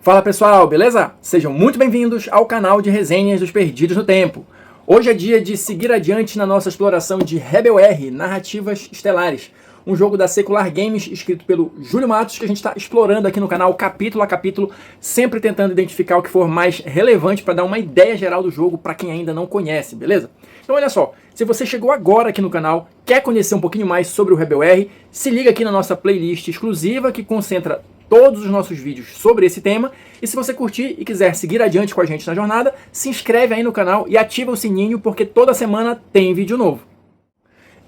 Fala pessoal, beleza? Sejam muito bem-vindos ao canal de resenhas dos Perdidos no Tempo. Hoje é dia de seguir adiante na nossa exploração de Rebel R, Narrativas Estelares, um jogo da Secular Games escrito pelo Júlio Matos, que a gente está explorando aqui no canal capítulo a capítulo, sempre tentando identificar o que for mais relevante para dar uma ideia geral do jogo para quem ainda não conhece, beleza? Então olha só, se você chegou agora aqui no canal, quer conhecer um pouquinho mais sobre o Rebel R, se liga aqui na nossa playlist exclusiva que concentra todos os nossos vídeos sobre esse tema. E se você curtir e quiser seguir adiante com a gente na jornada, se inscreve aí no canal e ativa o sininho, porque toda semana tem vídeo novo.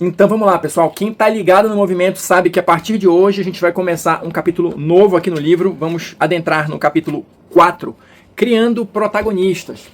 Então vamos lá, pessoal. Quem tá ligado no movimento sabe que a partir de hoje a gente vai começar um capítulo novo aqui no livro. Vamos adentrar no capítulo 4, Criando Protagonistas.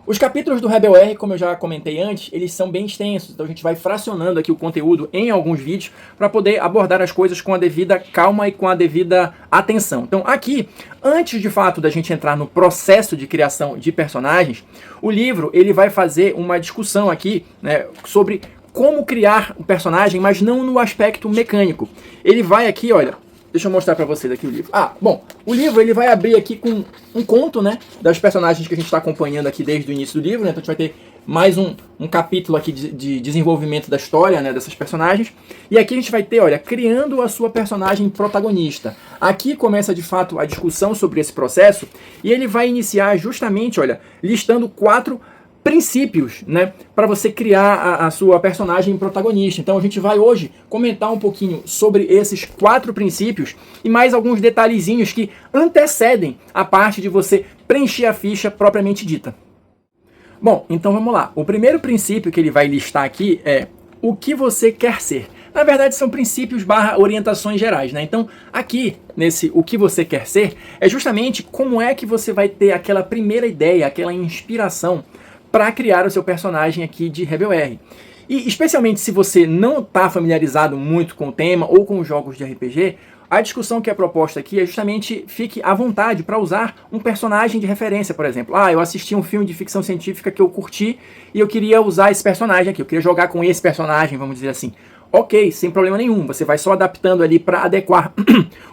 Os capítulos do Rebel R, como eu já comentei antes, eles são bem extensos, então a gente vai fracionando aqui o conteúdo em alguns vídeos para poder abordar as coisas com a devida calma e com a devida atenção. Então aqui, antes de fato da gente entrar no processo de criação de personagens, o livro ele vai fazer uma discussão aqui, né, sobre como criar um personagem, mas não no aspecto mecânico. Ele vai aqui, olha... Deixa eu mostrar pra vocês aqui o livro. Bom, o livro ele vai abrir aqui com um conto, né, das personagens que a gente está acompanhando aqui desde o início do livro, né, então a gente vai ter mais um capítulo aqui de desenvolvimento da história, né, dessas personagens. E aqui a gente vai ter, olha, criando a sua personagem protagonista. Aqui começa de fato a discussão sobre esse processo e ele vai iniciar justamente, olha, listando 4 princípios, né, para você criar a sua personagem protagonista. Então a gente vai hoje comentar um pouquinho sobre esses 4 princípios e mais alguns detalhezinhos que antecedem a parte de você preencher a ficha propriamente dita. Bom, então vamos lá. O primeiro princípio que ele vai listar aqui é o que você quer ser. Na verdade são princípios / orientações gerais, né? Então aqui, nesse o que você quer ser, é justamente como é que você vai ter aquela primeira ideia, aquela inspiração para criar o seu personagem aqui de Rebel R. E especialmente se você não está familiarizado muito com o tema ou com os jogos de RPG, a discussão que é proposta aqui é justamente fique à vontade para usar um personagem de referência, por exemplo. Eu assisti um filme de ficção científica que eu curti e eu queria usar esse personagem aqui, eu queria jogar com esse personagem, vamos dizer assim. Ok, sem problema nenhum, você vai só adaptando ali para adequar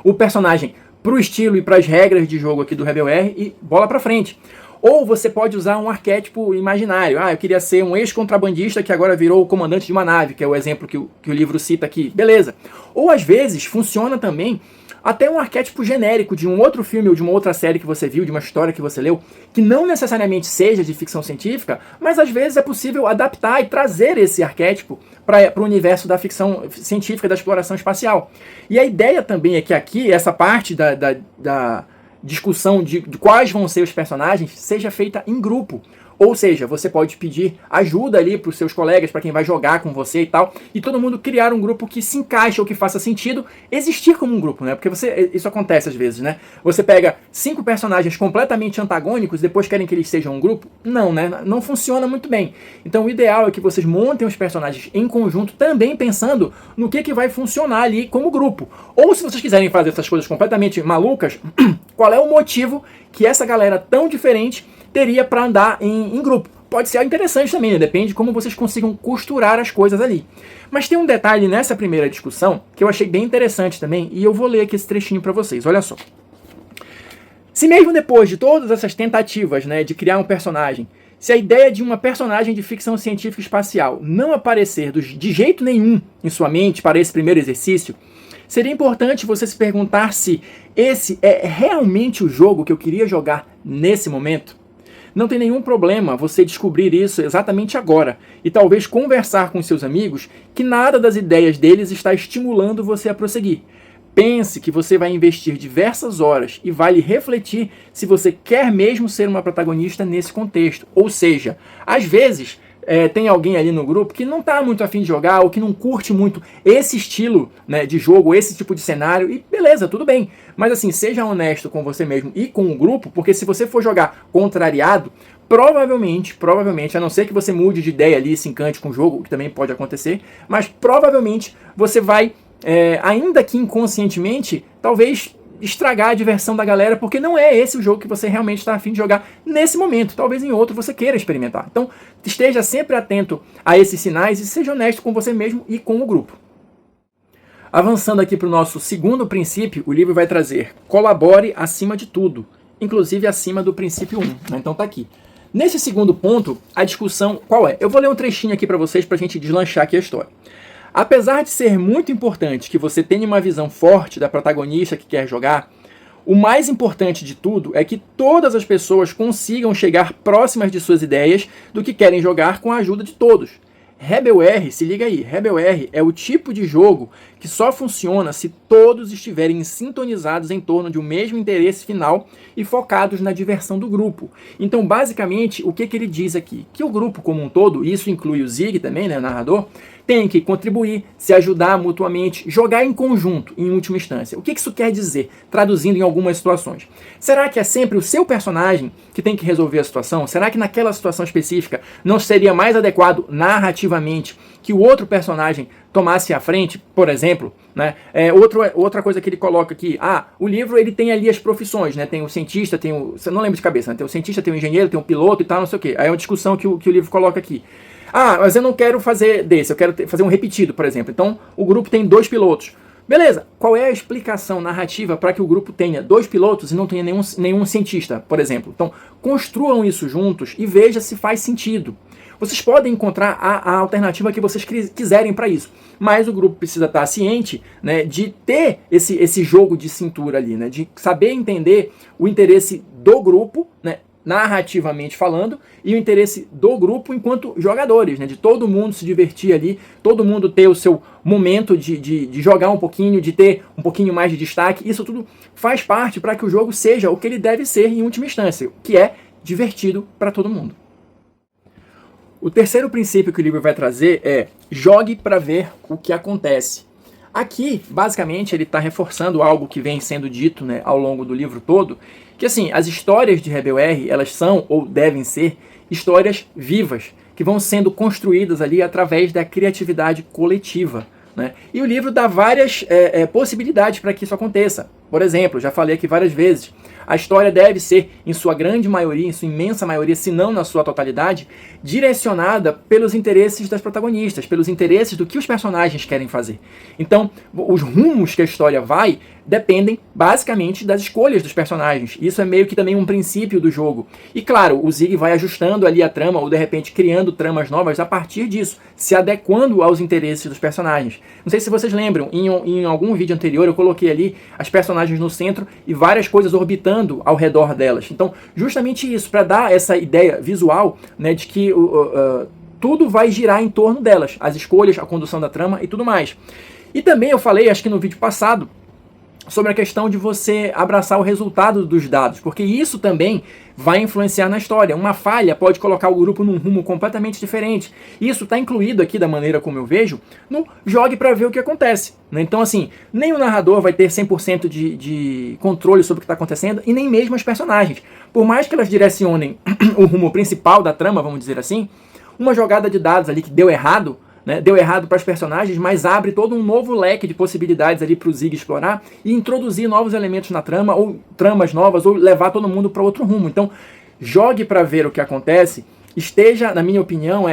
o personagem para o estilo e para as regras de jogo aqui do Rebel R e bola para frente. Ou você pode usar um arquétipo imaginário. Eu queria ser um ex-contrabandista que agora virou o comandante de uma nave, que é o exemplo que o livro cita aqui. Beleza. Ou às vezes funciona também até um arquétipo genérico de um outro filme ou de uma outra série que você viu, de uma história que você leu, que não necessariamente seja de ficção científica, mas às vezes é possível adaptar e trazer esse arquétipo para o universo da ficção científica, da exploração espacial. E a ideia também é que aqui, essa parte da discussão de quais vão ser os personagens seja feita em grupo. Ou seja, você pode pedir ajuda ali para os seus colegas, para quem vai jogar com você e tal, e todo mundo criar um grupo que se encaixe ou que faça sentido existir como um grupo, né? Porque isso acontece às vezes, né? Você pega 5 personagens completamente antagônicos e depois querem que eles sejam um grupo? Não, né? Não funciona muito bem. Então o ideal é que vocês montem os personagens em conjunto, também pensando no que vai funcionar ali como grupo. Ou se vocês quiserem fazer essas coisas completamente malucas, qual é o motivo que essa galera tão diferente teria para andar em grupo? Pode ser interessante também, né? Depende de como vocês consigam costurar as coisas ali. Mas tem um detalhe nessa primeira discussão que eu achei bem interessante também, e eu vou ler aqui esse trechinho para vocês, olha só. Se mesmo depois de todas essas tentativas, né, de criar um personagem, se a ideia de uma personagem de ficção científica espacial não aparecer de jeito nenhum em sua mente para esse primeiro exercício, seria importante você se perguntar se esse é realmente o jogo que eu queria jogar nesse momento. Não tem nenhum problema você descobrir isso exatamente agora e talvez conversar com seus amigos que nada das ideias deles está estimulando você a prosseguir. Pense que você vai investir diversas horas e vale refletir se você quer mesmo ser uma protagonista nesse contexto. Ou seja, às vezes tem alguém ali no grupo que não está muito afim de jogar ou que não curte muito esse estilo, né, de jogo, esse tipo de cenário, e beleza, tudo bem. Mas assim, seja honesto com você mesmo e com o grupo, porque se você for jogar contrariado, provavelmente, a não ser que você mude de ideia ali, se encante com o jogo, o que também pode acontecer, mas provavelmente você vai, ainda que inconscientemente, talvez estragar a diversão da galera, porque não é esse o jogo que você realmente está a fim de jogar nesse momento. Talvez em outro você queira experimentar. Então, esteja sempre atento a esses sinais e seja honesto com você mesmo e com o grupo. Avançando aqui para o nosso segundo princípio, o livro vai trazer: colabore acima de tudo. inclusive acima do princípio 1, né? Então tá aqui. Nesse segundo ponto, a discussão qual é? Eu vou ler um trechinho aqui para vocês para a gente deslanchar aqui a história. Apesar de ser muito importante que você tenha uma visão forte da protagonista que quer jogar, o mais importante de tudo é que todas as pessoas consigam chegar próximas de suas ideias do que querem jogar com a ajuda de todos. Rebel R, se liga aí, Rebel R é o tipo de jogo que só funciona se todos estiverem sintonizados em torno de um mesmo interesse final e focados na diversão do grupo. Então, basicamente, o que ele diz aqui? Que o grupo como um todo, isso inclui o Zig também, né, o narrador, tem que contribuir, se ajudar mutuamente, jogar em conjunto, em última instância. O que isso quer dizer, traduzindo em algumas situações? Será que é sempre o seu personagem que tem que resolver a situação? Será que naquela situação específica não seria mais adequado, narrativamente, que o outro personagem tomasse a frente, por exemplo? Né? Outra coisa que ele coloca aqui, o livro ele tem ali as profissões, né? Tem o cientista, tem o... Você não lembra de cabeça, né? Tem o cientista, tem o engenheiro, tem o piloto e tal, não sei o quê. Aí é uma discussão que o livro coloca aqui. Mas eu não quero fazer desse, eu quero fazer um repetido, por exemplo. Então, o grupo tem 2 pilotos. Beleza, qual é a explicação narrativa para que o grupo tenha 2 pilotos e não tenha nenhum cientista, por exemplo? Então, construam isso juntos e veja se faz sentido. Vocês podem encontrar a alternativa que vocês quiserem para isso, mas o grupo precisa estar ciente, né, de ter esse jogo de cintura ali, né, de saber entender o interesse do grupo, né, narrativamente falando, e o interesse do grupo enquanto jogadores, né? De todo mundo se divertir ali, todo mundo ter o seu momento de jogar um pouquinho, de ter um pouquinho mais de destaque. Isso tudo faz parte para que o jogo seja o que ele deve ser em última instância, que é divertido para todo mundo. O terceiro princípio que o livro vai trazer é: jogue para ver o que acontece. Aqui, basicamente, ele está reforçando algo que vem sendo dito, né, ao longo do livro todo, que assim, as histórias de Rebel R, elas são, ou devem ser, histórias vivas, que vão sendo construídas ali através da criatividade coletiva, né? E o livro dá várias possibilidades para que isso aconteça. Por exemplo, já falei aqui várias vezes, a história deve ser, em sua grande maioria, em sua imensa maioria, se não na sua totalidade, direcionada pelos interesses das protagonistas, pelos interesses do que os personagens querem fazer. Então, os rumos que a história vai dependem basicamente das escolhas dos personagens. Isso é meio que também um princípio do jogo. E claro, o Zig vai ajustando ali a trama, ou de repente criando tramas novas a partir disso, se adequando aos interesses dos personagens. Não sei se vocês lembram, em algum vídeo anterior eu coloquei ali as personagens no centro e várias coisas orbitando ao redor delas. Então, justamente isso, para dar essa ideia visual, né, de que tudo vai girar em torno delas, as escolhas, a condução da trama e tudo mais. E também eu falei, acho que no vídeo passado, sobre a questão de você abraçar o resultado dos dados, porque isso também vai influenciar na história. Uma falha pode colocar o grupo num rumo completamente diferente. Isso está incluído aqui, da maneira como eu vejo, no jogue para ver o que acontece, né? Então, assim, nem o narrador vai ter 100% de controle sobre o que está acontecendo, e nem mesmo as personagens. Por mais que elas direcionem o rumo principal da trama, vamos dizer assim, uma jogada de dados ali que deu errado, né, deu errado para os personagens, mas abre todo um novo leque de possibilidades ali para o Zig explorar e introduzir novos elementos na trama, ou tramas novas, ou levar todo mundo para outro rumo. Então, jogue para ver o que acontece, esteja, na minha opinião,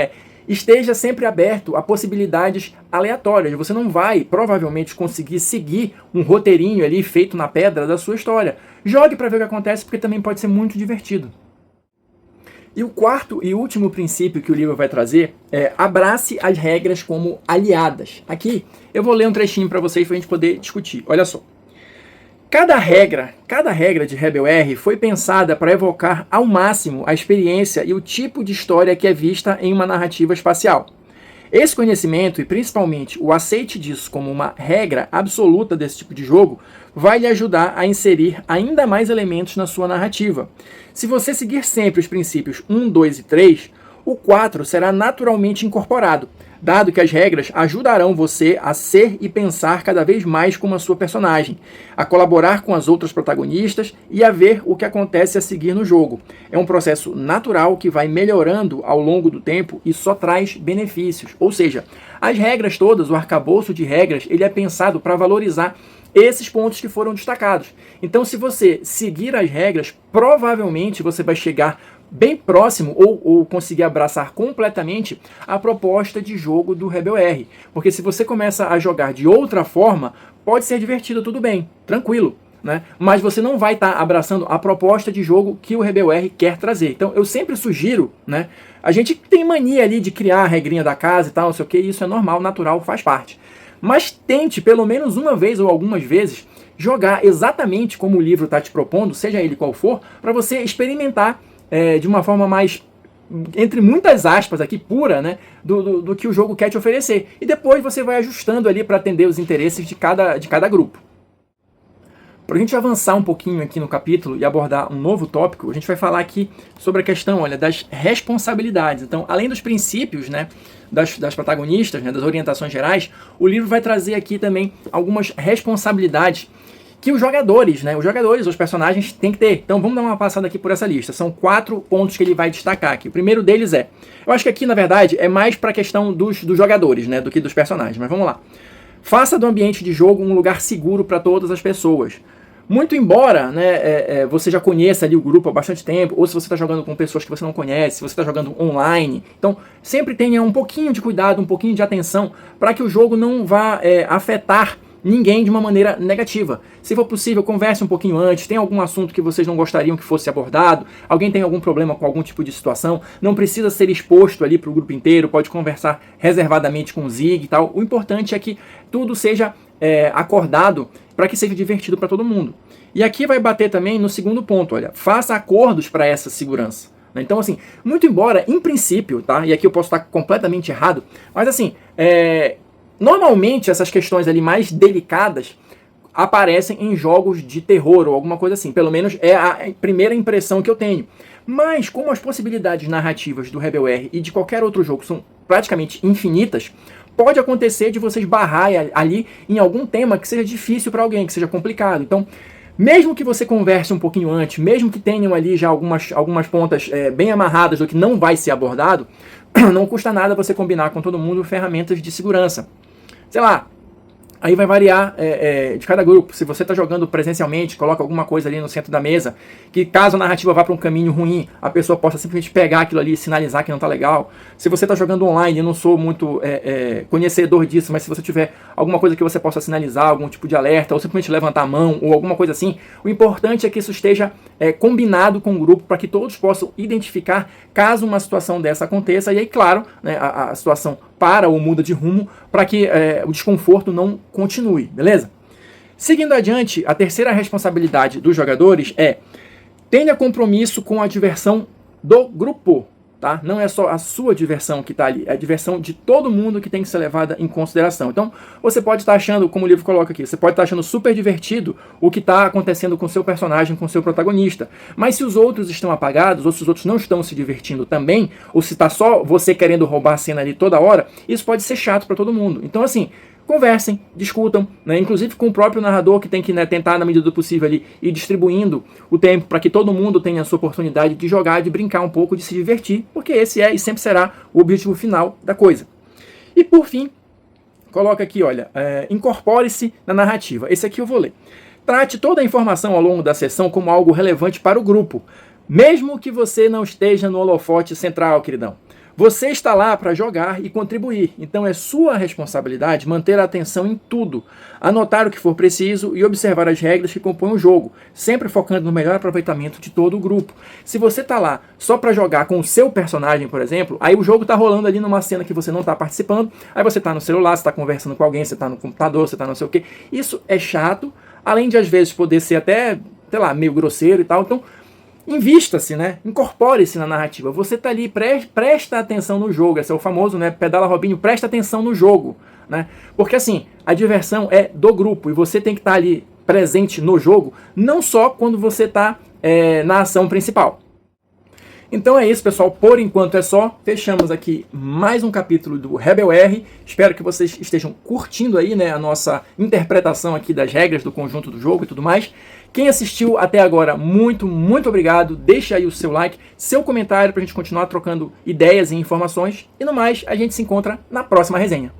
esteja sempre aberto a possibilidades aleatórias. Você não vai, provavelmente, conseguir seguir um roteirinho ali feito na pedra da sua história. Jogue para ver o que acontece, porque também pode ser muito divertido. E o quarto e último princípio que o livro vai trazer é: abrace as regras como aliadas. Aqui eu vou ler um trechinho para vocês para a gente poder discutir. Olha só. Cada regra de Rebel R foi pensada para evocar ao máximo a experiência e o tipo de história que é vista em uma narrativa espacial. Esse conhecimento, e principalmente o aceite disso como uma regra absoluta desse tipo de jogo, vai lhe ajudar a inserir ainda mais elementos na sua narrativa. Se você seguir sempre os princípios 1, 2 e 3, o 4 será naturalmente incorporado, dado que as regras ajudarão você a ser e pensar cada vez mais como a sua personagem, a colaborar com as outras protagonistas e a ver o que acontece a seguir no jogo. É um processo natural que vai melhorando ao longo do tempo e só traz benefícios. Ou seja, as regras todas, o arcabouço de regras, ele é pensado para valorizar esses pontos que foram destacados. Então, se você seguir as regras, provavelmente você vai chegar bem próximo ou conseguir abraçar completamente a proposta de jogo do Rebel R. Porque se você começa a jogar de outra forma, pode ser divertido, tudo bem, tranquilo. né? Mas você não vai estar abraçando a proposta de jogo que o Rebel R quer trazer. Então eu sempre sugiro, né? A gente tem mania ali de criar a regrinha da casa e tal, não sei o que, isso é normal, natural, faz parte. Mas tente pelo menos uma vez ou algumas vezes jogar exatamente como o livro está te propondo, seja ele qual for, para você experimentar de uma forma mais, entre muitas aspas aqui, pura, né, do que o jogo quer te oferecer. E depois você vai ajustando ali para atender os interesses de cada grupo. Para a gente avançar um pouquinho aqui no capítulo e abordar um novo tópico, a gente vai falar aqui sobre a questão, olha, das responsabilidades. Então, além dos princípios, né, das protagonistas, né, das orientações gerais, o livro vai trazer aqui também algumas responsabilidades que os jogadores, os personagens têm que ter. Então vamos dar uma passada aqui por essa lista. São 4 pontos que ele vai destacar aqui. O primeiro deles eu acho que aqui, na verdade, é mais para a questão dos jogadores, né, do que dos personagens, mas vamos lá. Faça do ambiente de jogo um lugar seguro para todas as pessoas. Muito embora, né, você já conheça ali o grupo há bastante tempo, ou se você está jogando com pessoas que você não conhece, se você está jogando online, então sempre tenha um pouquinho de cuidado, um pouquinho de atenção, para que o jogo não vá afetar ninguém de uma maneira negativa. Se for possível, converse um pouquinho antes, tem algum assunto que vocês não gostariam que fosse abordado, alguém tem algum problema com algum tipo de situação, não precisa ser exposto ali para o grupo inteiro, pode conversar reservadamente com o Zig e tal. O importante é que tudo seja acordado para que seja divertido para todo mundo. E aqui vai bater também no segundo ponto, olha, faça acordos para essa segurança. Então, assim, muito embora, em princípio, tá? E aqui eu posso estar completamente errado, mas assim, normalmente essas questões ali mais delicadas aparecem em jogos de terror ou alguma coisa assim. Pelo menos é a primeira impressão que eu tenho. Mas como as possibilidades narrativas do Rebel R e de qualquer outro jogo são praticamente infinitas, pode acontecer de vocês barrar ali em algum tema que seja difícil para alguém, que seja complicado. Então, mesmo que você converse um pouquinho antes, mesmo que tenham ali já algumas pontas bem amarradas do que não vai ser abordado, não custa nada você combinar com todo mundo ferramentas de segurança. Sei lá, aí vai variar de cada grupo. Se você está jogando presencialmente, coloca alguma coisa ali no centro da mesa, que caso a narrativa vá para um caminho ruim, a pessoa possa simplesmente pegar aquilo ali e sinalizar que não está legal. Se você está jogando online, eu não sou muito conhecedor disso, mas se você tiver alguma coisa que você possa sinalizar, algum tipo de alerta, ou simplesmente levantar a mão, ou alguma coisa assim, o importante é que isso esteja combinado com o grupo, para que todos possam identificar caso uma situação dessa aconteça, e aí, claro, né, a situação para ou muda de rumo, para que o desconforto não continue, beleza? Seguindo adiante, a terceira responsabilidade dos jogadores tenha compromisso com a diversão do grupo, tá? Não é só a sua diversão que está ali, é a diversão de todo mundo que tem que ser levada em consideração. Então, você pode estar achando, como o livro coloca aqui, você pode estar achando super divertido o que está acontecendo com o seu personagem, com o seu protagonista. Mas se os outros estão apagados, ou se os outros não estão se divertindo também, ou se está só você querendo roubar a cena ali toda hora, isso pode ser chato para todo mundo. Então, assim, conversem, discutam, né? Inclusive com o próprio narrador, que tem que, né, tentar, na medida do possível, ali, ir distribuindo o tempo para que todo mundo tenha a sua oportunidade de jogar, de brincar um pouco, de se divertir, porque esse e sempre será o objetivo final da coisa. E por fim, coloca aqui, olha, incorpore-se na narrativa. Esse aqui eu vou ler. Trate toda a informação ao longo da sessão como algo relevante para o grupo, mesmo que você não esteja no holofote central, queridão. Você está lá para jogar e contribuir, então é sua responsabilidade manter a atenção em tudo, anotar o que for preciso e observar as regras que compõem o jogo, sempre focando no melhor aproveitamento de todo o grupo. Se você está lá só para jogar com o seu personagem, por exemplo, aí o jogo está rolando ali numa cena que você não está participando, aí você está no celular, você está conversando com alguém, você está no computador, você está não sei o que. Isso é chato, além de às vezes poder ser até, sei lá, meio grosseiro e tal, então invista-se, né? Incorpore-se na narrativa. Você está ali, presta atenção no jogo. Esse é o famoso, né? Pedala Robinho, presta atenção no jogo, né? Porque assim, a diversão é do grupo e você tem que estar ali presente no jogo, não só quando você está na ação principal. Então é isso, pessoal. Por enquanto é só. Fechamos aqui mais um capítulo do Rebel R. Espero que vocês estejam curtindo aí, né, a nossa interpretação aqui das regras do conjunto do jogo e tudo mais. Quem assistiu até agora, muito, muito obrigado. Deixa aí o seu like, seu comentário para a gente continuar trocando ideias e informações. E no mais, a gente se encontra na próxima resenha.